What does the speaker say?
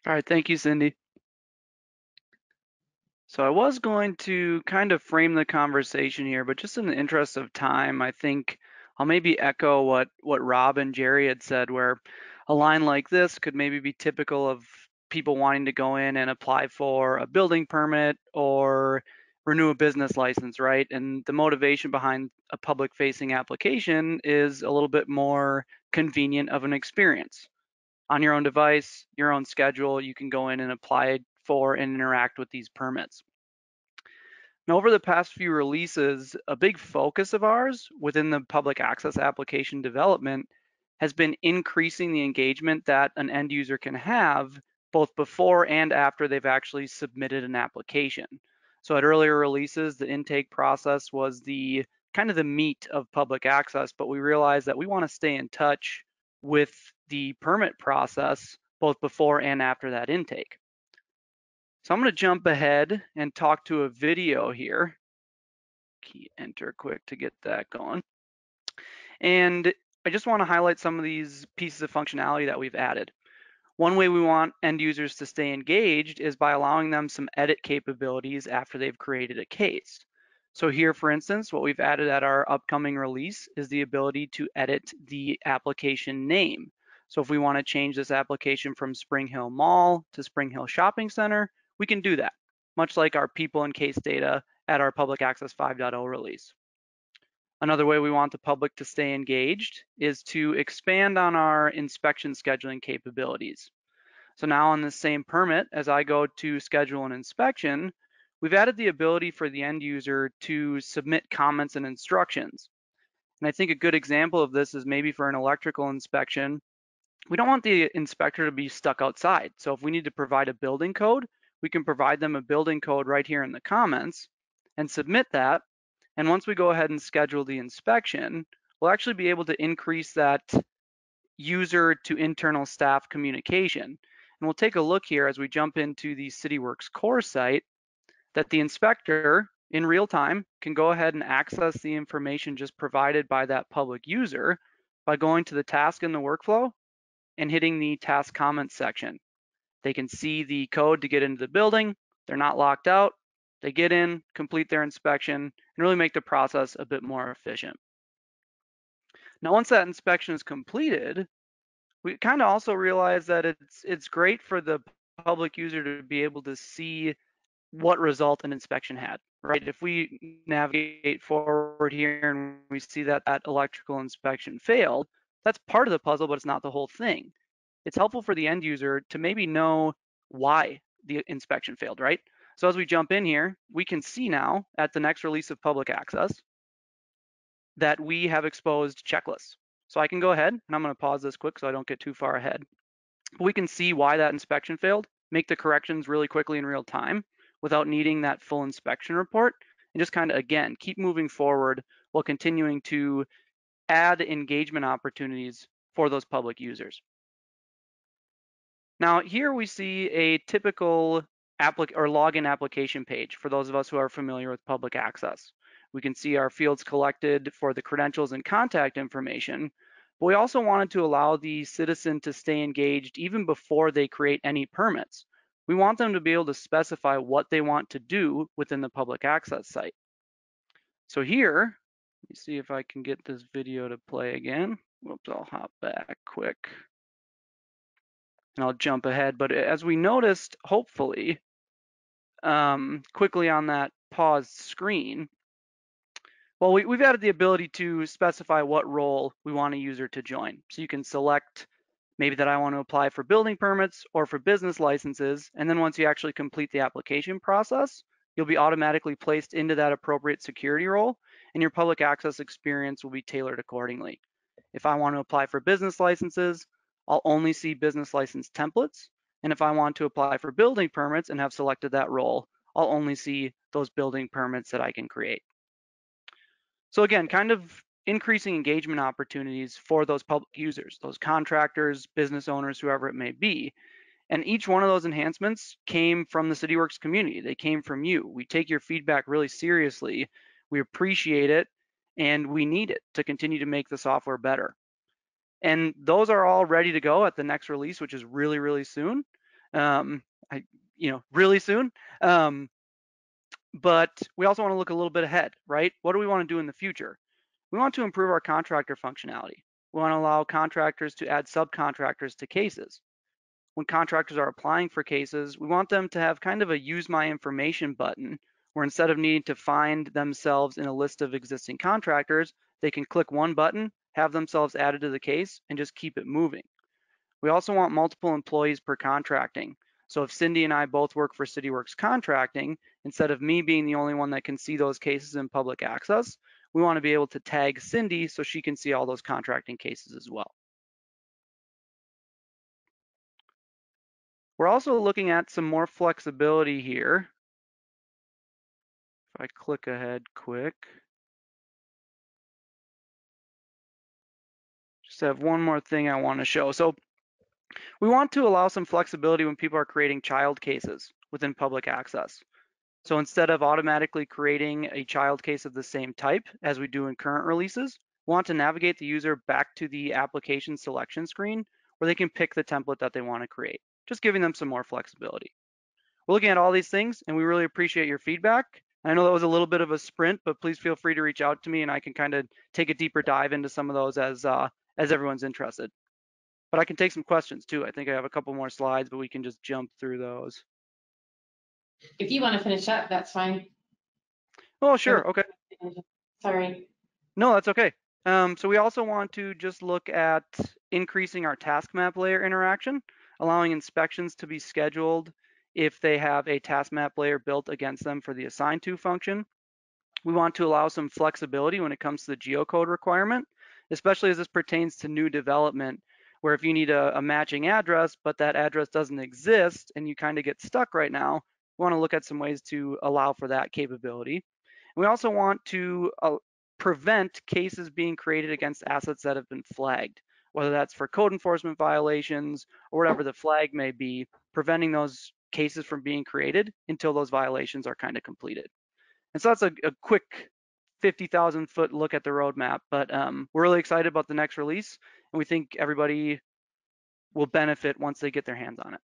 All right, thank you, Cindy. So I was going to kind of frame the conversation here, but just in the interest of time, I think I'll maybe echo what Rob and Jerry had said, where a line like this could maybe be typical of people wanting to go in and apply for a building permit or renew a business license, right? And the motivation behind a public-facing application is a little bit more convenient of an experience. On your own device, your own schedule, you can go in and apply for and interact with these permits. Now, over the past few releases, a big focus of ours within the public access application development has been increasing the engagement that an end user can have both before and after they've actually submitted an application. So at earlier releases, the intake process was the kind of the meat of public access, but we realized that we want to stay in touch with the permit process both before and after that intake. So I'm going to jump ahead and talk to a video here. Key enter quick to get that going. And I just want to highlight some of these pieces of functionality that we've added. One way we want end users to stay engaged is by allowing them some edit capabilities after they've created a case. So here, for instance, what we've added at our upcoming release is the ability to edit the application name. So if we want to change this application from Spring Hill Mall to Spring Hill Shopping Center, we can do that, much like our people and case data at our Public Access 5.0 release. Another way we want the public to stay engaged is to expand on our inspection scheduling capabilities. So now on the same permit, as I go to schedule an inspection, we've added the ability for the end user to submit comments and instructions. And I think a good example of this is maybe for an electrical inspection. We don't want the inspector to be stuck outside. So if we need to provide a building code, we can provide them a building code right here in the comments and submit that. And once we go ahead and schedule the inspection, we'll actually be able to increase that user to internal staff communication. And we'll take a look here as we jump into the Cityworks core site that the inspector in real time can go ahead and access the information just provided by that public user by going to the task in the workflow and hitting the task comments section. They can see the code to get into the building. They're not locked out. They get in, complete their inspection, and really make the process a bit more efficient. Now, once that inspection is completed, we kind of also realize that it's great for the public user to be able to see what result an inspection had, right? If we navigate forward here and we see that that electrical inspection failed, that's part of the puzzle, but it's not the whole thing. It's helpful for the end user to maybe know why the inspection failed, right? So as we jump in here, we can see now at the next release of public access that we have exposed checklists. So I can go ahead, and I'm going to pause this quick so I don't get too far ahead. But we can see why that inspection failed, make the corrections really quickly in real time without needing that full inspection report, and just kind of, again, keep moving forward while continuing to add engagement opportunities for those public users. Now here we see a typical login application page for those of us who are familiar with public access. We can see our fields collected for the credentials and contact information, but we also wanted to allow the citizen to stay engaged even before they create any permits. We want them to be able to specify what they want to do within the public access site. So here, let me see if I can get this video to play again. Whoops, I'll hop back quick. And I'll jump ahead, but as we noticed, hopefully, quickly on that paused screen, well, we've added the ability to specify what role we want a user to join. So you can select maybe that I want to apply for building permits or for business licenses, and then once you actually complete the application process, you'll be automatically placed into that appropriate security role, and your public access experience will be tailored accordingly. If I want to apply for business licenses, I'll only see business license templates. And if I want to apply for building permits and have selected that role, I'll only see those building permits that I can create. So again, kind of increasing engagement opportunities for those public users, those contractors, business owners, whoever it may be. And each one of those enhancements came from the Cityworks community. They came from you. We take your feedback really seriously. We appreciate it, and we need it to continue to make the software better. And those are all ready to go at the next release, which is really, really soon. Um, really soon. But we also want to look a little bit ahead, right? What do we want to do in the future? We want to improve our contractor functionality. We want to allow contractors to add subcontractors to cases. When contractors are applying for cases, we want them to have kind of a use my information button where instead of needing to find themselves in a list of existing contractors, they can click one button, have themselves added to the case, and just keep it moving. We also want multiple employees per contracting. So if Cindy and I both work for Cityworks Contracting, instead of me being the only one that can see those cases in public access, we want to be able to tag Cindy so she can see all those contracting cases as well. We're also looking at some more flexibility here. If I click ahead quick, just have one more thing I want to show. So we want to allow some flexibility when people are creating child cases within public access. So instead of automatically creating a child case of the same type as we do in current releases, we want to navigate the user back to the application selection screen where they can pick the template that they want to create, just giving them some more flexibility. We're looking at all these things and we really appreciate your feedback. I know that was a little bit of a sprint, but please feel free to reach out to me and I can kind of take a deeper dive into some of those as everyone's interested. But I can take some questions too. I think I have a couple more slides, but we can just jump through those. If you want to finish up, that's fine. Oh, sure. Okay. Sorry. No, that's okay. So we also want to just look at increasing our task map layer interaction, allowing inspections to be scheduled if they have a task map layer built against them for the assign to function. We want to allow some flexibility when it comes to the geocode requirement, especially as this pertains to new development, where if you need a matching address, but that address doesn't exist and you kind of get stuck right now, we want to look at some ways to allow for that capability. We also want to prevent cases being created against assets that have been flagged, whether that's for code enforcement violations or whatever the flag may be, preventing those cases from being created until those violations are kind of completed. And so that's a quick 50,000 foot look at the roadmap, but we're really excited about the next release and we think everybody will benefit once they get their hands on it.